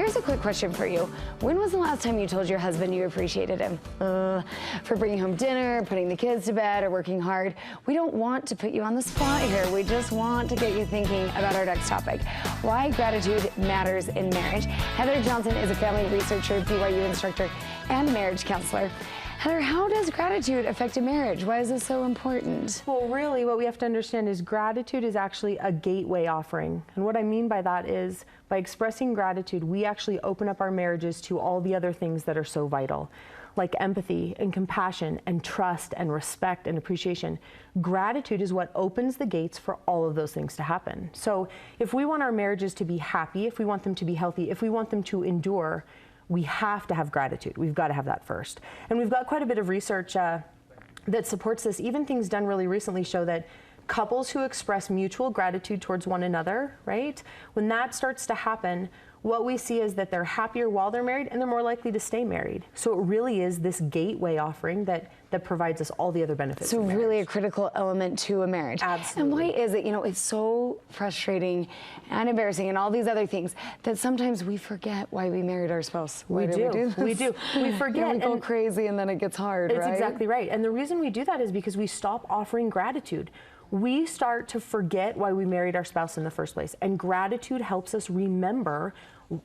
Here's a quick question for you. When was the last time you told your husband you appreciated him? For bringing home dinner, putting the kids to bed, or working hard? We don't want to put you on the spot here. We just want to get you thinking about our next topic, why gratitude matters in marriage. Heather Johnson is a family researcher, BYU instructor, and marriage counselor. Heather, how does gratitude affect a marriage? Why is this so important? Well, really what we have to understand is gratitude is actually a gateway offering. And what I mean by that is by expressing gratitude, we actually open up our marriages to all the other things that are so vital, like empathy and compassion and trust and respect and appreciation. Gratitude is what opens the gates for all of those things to happen. So if we want our marriages to be happy, if we want them to be healthy, if we want them to endure, we have to have gratitude. We've got to have that first. And we've got quite a bit of research that supports this. Even things done really recently show that couples who express mutual gratitude towards one another, right? When that starts to happen, what we see is that they're happier while they're married and they're more likely to stay married. So it really is this gateway offering that provides us all the other benefits. So really a critical element to a marriage. Absolutely. And why is it, it's so frustrating and embarrassing and all these other things that sometimes we forget why we married our spouse. We do. We forget. And we go crazy and then it gets hard, right? It's exactly right. And the reason we do that is because we stop offering gratitude. We start to forget why we married our spouse in the first place. And gratitude helps us remember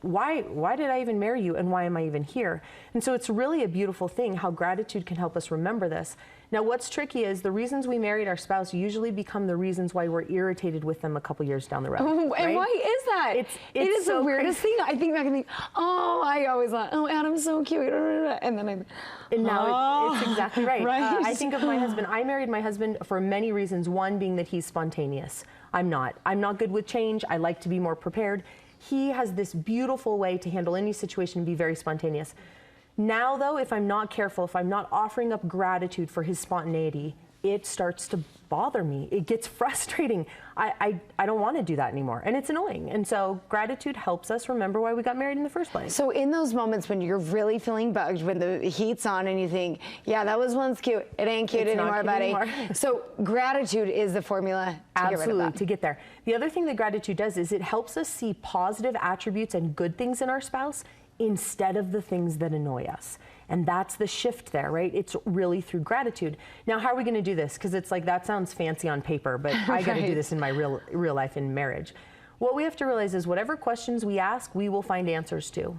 why did I even marry you and why am I even here? And so it's really a beautiful thing how gratitude can help us remember this. Now what's tricky is the reasons we married our spouse usually become the reasons why we're irritated with them a couple years down the road. And right? why is that? It is so the weirdest thing. I think back and think, I always thought, Adam's so cute. And then it's exactly right. I think of my husband. I married my husband for many reasons. One being that he's spontaneous. I'm not. I'm not good with change. I like to be more prepared. He has this beautiful way to handle any situation and be very spontaneous. Now, though, if I'm not careful, if I'm not offering up gratitude for his spontaneity, it starts to bother me. It gets frustrating. I don't want to do that anymore, and it's annoying. And so gratitude helps us remember why we got married in the first place. So in those moments when you're really feeling bugged, when the heat's on and you think, yeah, that was once cute, it ain't cute anymore, buddy. So gratitude is the formula to get rid of that. To get there. The other thing that gratitude does is it helps us see positive attributes and good things in our spouse instead of the things that annoy us. And that's the shift there, right? It's really through gratitude. Now, how are we going to do this? Because it's like, that sounds fancy on paper, but I got to do this in my real life in marriage. What we have to realize is whatever questions we ask, we will find answers to.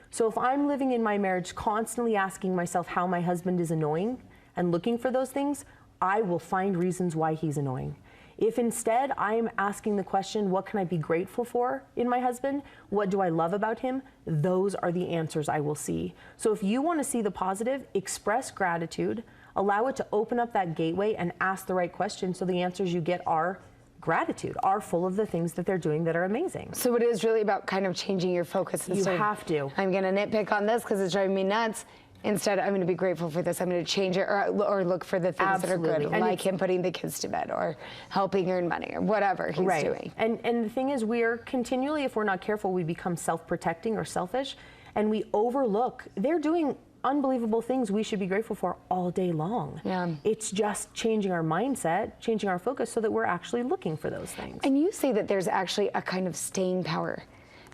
So if I'm living in my marriage constantly asking myself how my husband is annoying and looking for those things, I will find reasons why he's annoying. If instead I'm asking the question, what can I be grateful for in my husband? What do I love about him? Those are the answers I will see. So if you want to see the positive, express gratitude, allow it to open up that gateway and ask the right questions so the answers you get are gratitude, are full of the things that they're doing that are amazing. So it is really about kind of changing your focus. You have to. I'm going to nitpick on this because it's driving me nuts. Instead, I'm going to be grateful for this. I'm going to change it or look for the things that are good, and like him putting the kids to bed or helping earn money or whatever he's doing. And the thing is, we are continually, if we're not careful, we become self-protecting or selfish, and we overlook. They're doing unbelievable things we should be grateful for all day long. Yeah. It's just changing our mindset, changing our focus so that we're actually looking for those things. And you say that there's actually a kind of staying power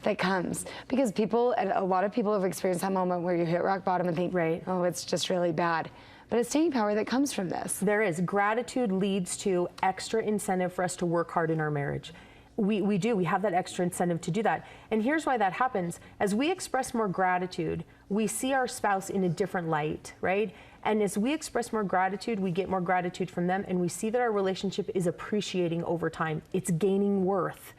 that comes because a lot of people have experienced that moment where you hit rock bottom and think, oh, it's just really bad. But a staying power that comes from this. There is. Gratitude leads to extra incentive for us to work hard in our marriage. We have that extra incentive to do that. And here's why that happens. As we express more gratitude, we see our spouse in a different light, right? And as we express more gratitude, we get more gratitude from them, and we see that our relationship is appreciating over time. It's gaining worth.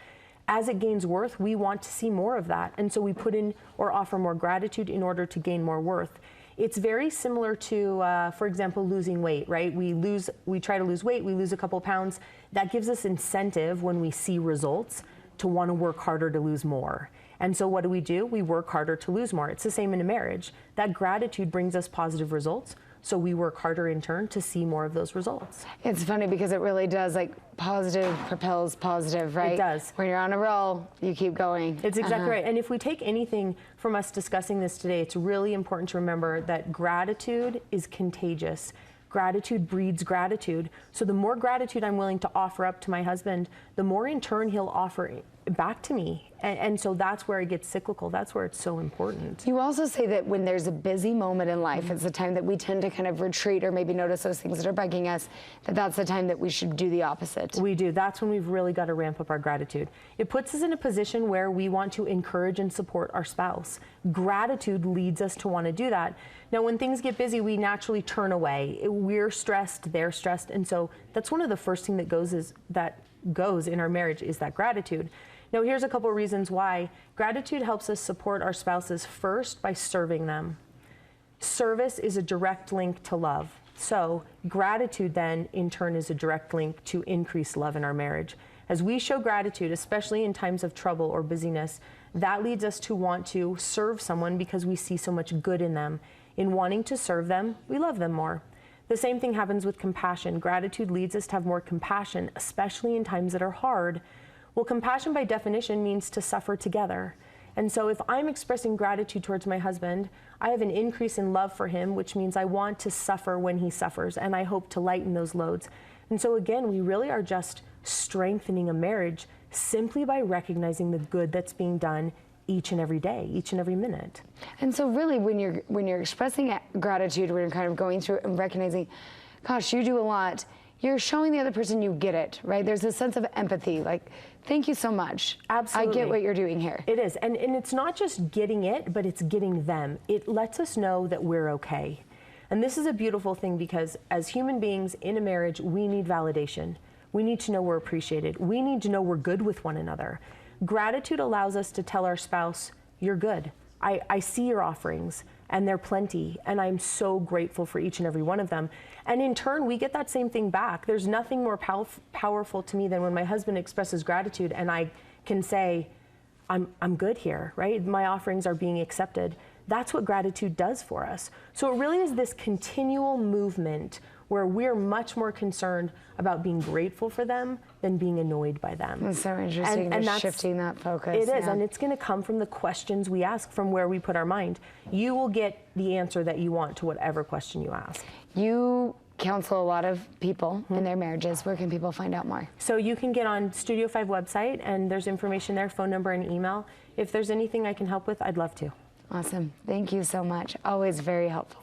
As it gains worth, we want to see more of that. And so we put in or offer more gratitude in order to gain more worth. It's very similar to, for example, losing weight, right? We try to lose weight, we lose a couple pounds. That gives us incentive when we see results to want to work harder to lose more. And so what do? We work harder to lose more. It's the same in a marriage. That gratitude brings us positive results. So we work harder in turn to see more of those results. It's funny because it really does, like, positive propels positive, right? It does. When you're on a roll, you keep going. It's exactly right. And if we take anything from us discussing this today, it's really important to remember that gratitude is contagious. Gratitude breeds gratitude. So the more gratitude I'm willing to offer up to my husband, the more in turn he'll offer back to me. And so that's where it gets cyclical. That's where it's so important. You also say that when there's a busy moment in life, it's the time that we tend to kind of retreat or maybe notice those things that are bugging us, that's the time that we should do the opposite. We do. That's when we've really got to ramp up our gratitude. It puts us in a position where we want to encourage and support our spouse. Gratitude leads us to want to do that. Now, when things get busy, we naturally turn away. We're stressed, they're stressed. And so that's one of the first things that goes in our marriage is that gratitude. Now, here's a couple of reasons why. Gratitude helps us support our spouses first by serving them. Service is a direct link to love. So gratitude then, in turn, is a direct link to increased love in our marriage. As we show gratitude, especially in times of trouble or busyness, that leads us to want to serve someone because we see so much good in them. In wanting to serve them, we love them more. The same thing happens with compassion. Gratitude leads us to have more compassion, especially in times that are hard. Well, compassion by definition means to suffer together. And so if I'm expressing gratitude towards my husband, I have an increase in love for him, which means I want to suffer when he suffers, and I hope to lighten those loads. And so again, we really are just strengthening a marriage simply by recognizing the good that's being done each and every day, each and every minute. And so really when you're expressing gratitude, when you're kind of going through and recognizing, gosh, you do a lot, you're showing the other person you get it, right? There's a sense of empathy, like, thank you so much. Absolutely. I get what you're doing here. It is, and it's not just getting it, but it's getting them. It lets us know that we're okay. And this is a beautiful thing because as human beings in a marriage, we need validation. We need to know we're appreciated. We need to know we're good with one another. Gratitude allows us to tell our spouse, you're good. I see your offerings, and they're plenty, and I'm so grateful for each and every one of them. And in turn, we get that same thing back. There's nothing more powerful to me than when my husband expresses gratitude and I can say, I'm good here, right? My offerings are being accepted. That's what gratitude does for us. So it really is this continual movement where we're much more concerned about being grateful for them than being annoyed by them. That's so interesting, and that's shifting that focus. It is, and it's going to come from the questions we ask, from where we put our mind. You will get the answer that you want to whatever question you ask. You counsel a lot of people in their marriages. Where can people find out more? So you can get on Studio 5 website, and there's information there, phone number and email. If there's anything I can help with, I'd love to. Awesome. Thank you so much. Always very helpful.